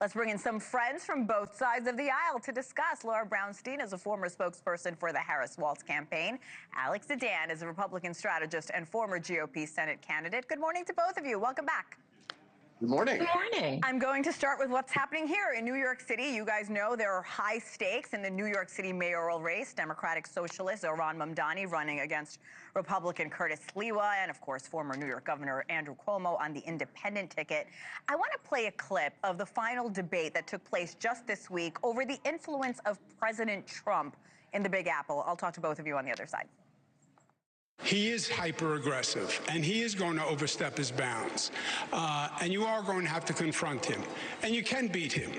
Let's bring in some friends from both sides of the aisle to discuss. Laura Brownstein is a former spokesperson for the Harris-Walz campaign. Alex Zdan is a Republican strategist and former GOP Senate candidate. Good morning to both of you. Welcome back. Good morning. Good morning. I'm going to start with what's happening here in New York City. You guys know there are high stakes in the New York City mayoral race. Democratic socialist Mamdani running against Republican Curtis Sliwa and, of course, former New York Governor Andrew Cuomo on the independent ticket. I want to play a clip of the final debate that took place just this week over the influence of President Trump in the Big Apple. I'll talk to both of you on the other side. He is hyper-aggressive, and he is going to overstep his bounds. And you are going to have to confront him. And you can beat him.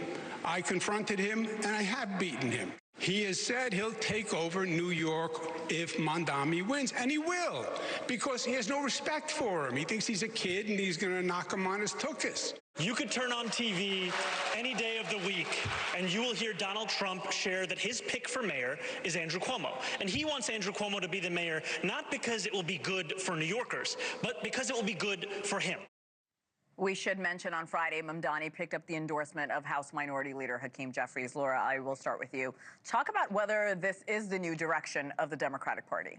I confronted him, and I have beaten him. He has said he'll take over New York if Mamdani wins, and he will, because he has no respect for him. He thinks he's a kid, and he's going to knock him on his tuchus. You could turn on TV any day of the week, and you will hear Donald Trump share that his pick for mayor is Andrew Cuomo. And he wants Andrew Cuomo to be the mayor, not because it will be good for New Yorkers, but because it will be good for him. We should mention on Friday, Mamdani picked up the endorsement of House Minority Leader Hakeem Jeffries. Laura, I will start with you. Talk about whether this is the new direction of the Democratic Party.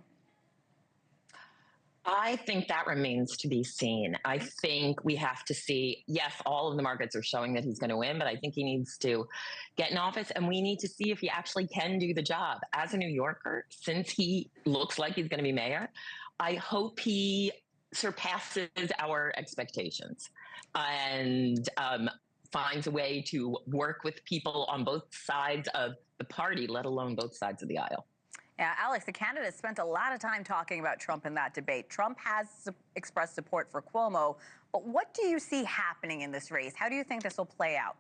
I think that remains to be seen. I think we have to see, yes, all of the markets are showing that he's going to win, but I think he needs to get in office, and we need to see if he actually can do the job. As a New Yorker, since he looks like he's going to be mayor, I hope he surpasses our expectations and finds a way to work with people on both sides of the party, let alone both sides of the aisle. Yeah, Alex, the candidates spent a lot of time talking about Trump in that debate. Trump has expressed support for Cuomo, but what do you see happening in this race? How do you think this will play out?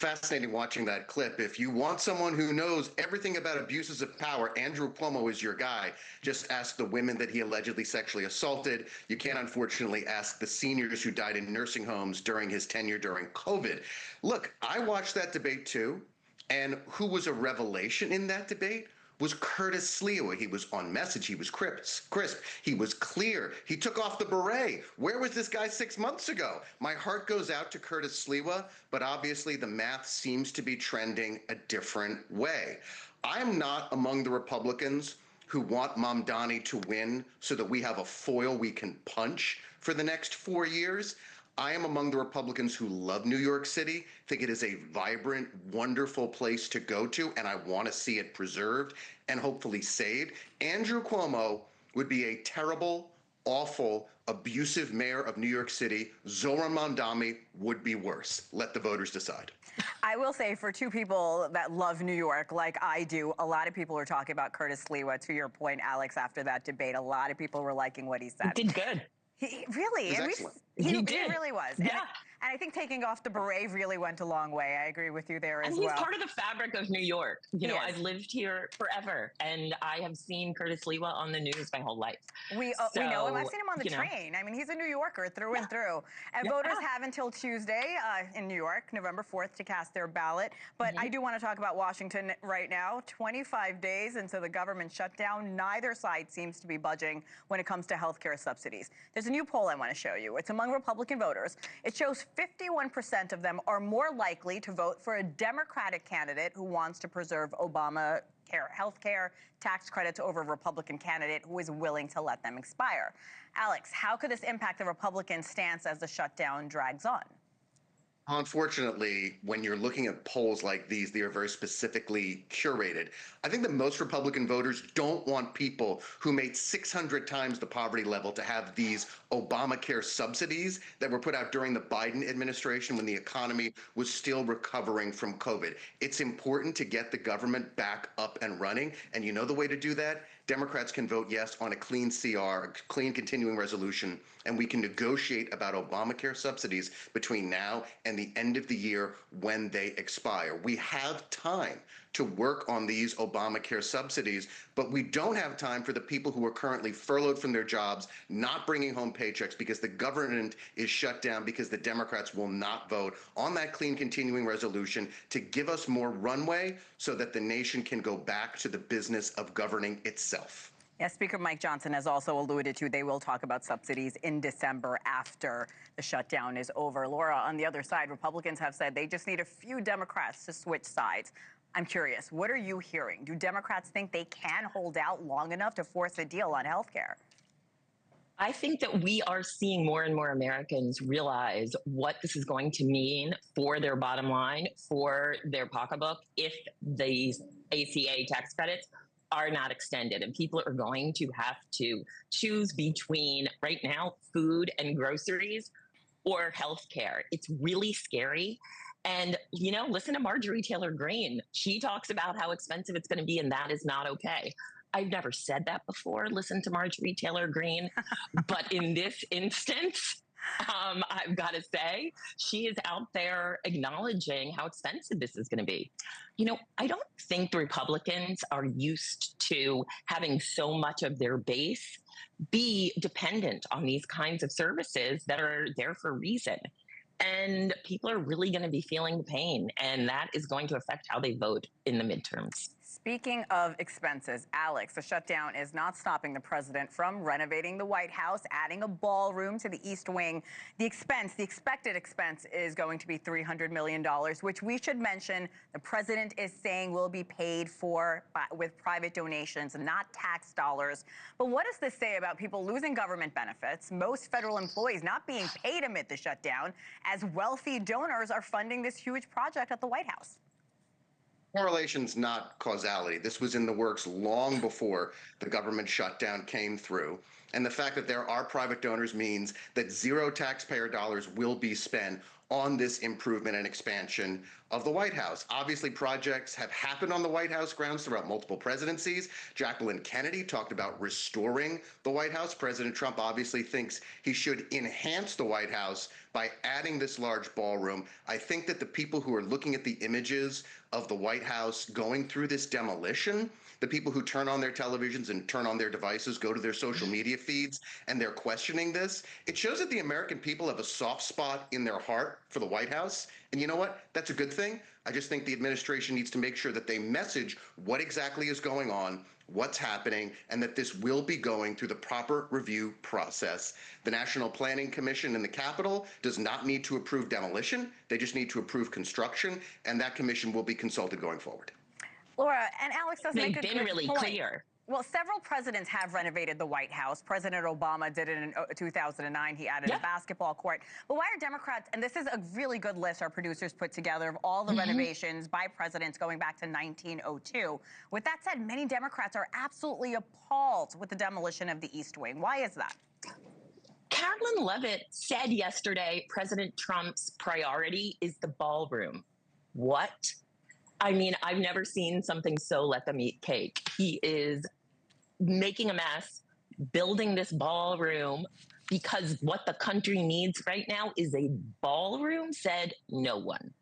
Fascinating watching that clip. If you want someone who knows everything about abuses of power, Andrew Cuomo is your guy. Just ask the women that he allegedly sexually assaulted. You can't, unfortunately, ask the seniors who died in nursing homes during his tenure during COVID. Look, I watched that debate too, and who was a revelation in that debate was Curtis Sliwa. He was on message. He was crisp. He was clear. He took off the beret. Where was this guy 6 months ago? My heart goes out to Curtis Sliwa, but obviously the math seems to be trending a different way. I'm not among the Republicans who want Mamdani to win so that we have a foil we can punch for the next 4 years. I am among the Republicans who love New York City, think it is a vibrant, wonderful place to go to, and I want to see it preserved and hopefully saved. Andrew Cuomo would be a terrible, awful, abusive mayor of New York City. Zohran Mamdani would be worse. Let the voters decide. I will say, for two people that love New York like I do, a lot of people are talking about Curtis Sliwa. To your point, Alex, after that debate, a lot of people were liking what he said. He did good. He really, He really was. Yeah. And I think taking off the beret really went a long way. I agree with you there as well. And he's part of the fabric of New York. You know, Yes. I've lived here forever, and I have seen Curtis Sliwa on the news my whole life. We know him. I've seen him on the train. I mean, he's a New Yorker through and through. And voters have until Tuesday in New York, November 4th, to cast their ballot. But I do want to talk about Washington right now. 25 days into the government shutdown, neither side seems to be budging when it comes to health care subsidies. There's a new poll I want to show you. It's among Republican voters. It shows 51% of them are more likely to vote for a Democratic candidate who wants to preserve Obamacare health care tax credits over a Republican candidate who is willing to let them expire. Alex, how could this impact the Republican stance as the shutdown drags on? Unfortunately, when you're looking at polls like these, they are very specifically curated. I think that most Republican voters don't want people who made 600 times the poverty level to have these Obamacare subsidies that were put out during the Biden administration when the economy was still recovering from COVID. It's important to get the government back up and running. And you know the way to do that? Democrats can vote yes on a clean CR, a clean continuing resolution, and we can negotiate about Obamacare subsidies between now and the end of the year when they expire. We have time to work on these Obamacare subsidies, but we don't have time for the people who are currently furloughed from their jobs, not bringing home paychecks because the government is shut down because the Democrats will not vote on that clean continuing resolution to give us more runway so that the nation can go back to the business of governing itself. Yeah, Speaker Mike Johnson has also alluded to they will talk about subsidies in December after the shutdown is over. Laura, on the other side, Republicans have said they just need a few Democrats to switch sides. I'm curious, what are you hearing? Do Democrats think they can hold out long enough to force a deal on health care? I think that we are seeing more and more Americans realize what this is going to mean for their bottom line, for their pocketbook, if these ACA tax credits are not extended. And people are going to have to choose between, right now, food and groceries or healthcare. It's really scary. And, listen to Marjorie Taylor Greene. She talks about how expensive it's going to be, and that is not okay. I've never said that before. Listen to Marjorie Taylor Greene. But in this instance, I've got to say, she is out there acknowledging how expensive this is going to be. I don't think the Republicans are used to having so much of their base be dependent on these kinds of services that are there for a reason. And people are really going to be feeling the pain, and that is going to affect how they vote in the midterms. Speaking of expenses, Alex, the shutdown is not stopping the president from renovating the White House, adding a ballroom to the East Wing. The expected expense is going to be $300 million, which we should mention the president is saying will be paid for with private donations, not tax dollars. But what does this say about people losing government benefits, most federal employees not being paid amid the shutdown, as wealthy donors are funding this huge project at the White House? Correlation's not causality. This was in the works long before the government shutdown came through. And the fact that there are private donors means that zero taxpayer dollars will be spent on this improvement and expansion of the White House. Obviously, projects have happened on the White House grounds throughout multiple presidencies. Jacqueline Kennedy talked about restoring the White House. President Trump obviously thinks he should enhance the White House by adding this large ballroom. I think that the people who are looking at the images of the White House going through this demolition, the people who turn on their televisions and turn on their devices, go to their social media feeds, and they're questioning this, it shows that the American people have a soft spot in their heart for the White House. And you know what? That's a good thing. I just think the administration needs to make sure that they message what exactly is going on, what's happening, and that this will be going through the proper review process. The National Planning Commission in the Capitol does not need to approve demolition. They just need to approve construction, and that commission will be consulted going forward. Laura, and Alex does make a good point. They've been really clear. Well, several presidents have renovated the White House. President Obama did it in 2009. He added a basketball court. But why are Democrats, and this is a really good list our producers put together of all the renovations by presidents going back to 1902. With that said, many Democrats are absolutely appalled with the demolition of the East Wing. Why is that? Carolyn Levitt said yesterday President Trump's priority is the ballroom. What? I mean, I've never seen something so let them eat cake. He is making a mess, building this ballroom, because what the country needs right now is a ballroom, said no one.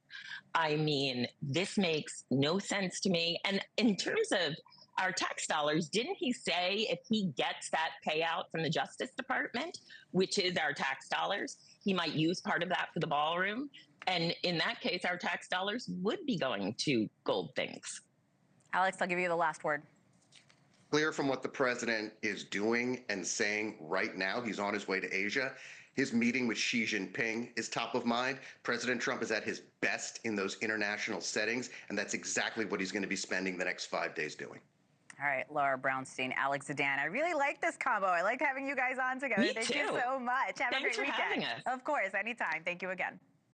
I mean, this makes no sense to me. And in terms of our tax dollars, didn't he say if he gets that payout from the Justice Department, which is our tax dollars, he might use part of that for the ballroom? And in that case, our tax dollars would be going to gold things. Alex, I'll give you the last word. Clear from what the president is doing and saying right now, he's on his way to Asia. His meeting with Xi Jinping is top of mind. President Trump is at his best in those international settings, and that's exactly what he's going to be spending the next 5 days doing. All right, Laura Brownstein, Alex Zdan. I really like this combo. I like having you guys on together. Me Thank too. you so much. Have Thanks a great for weekend. having us. Of course, anytime. Thank you again.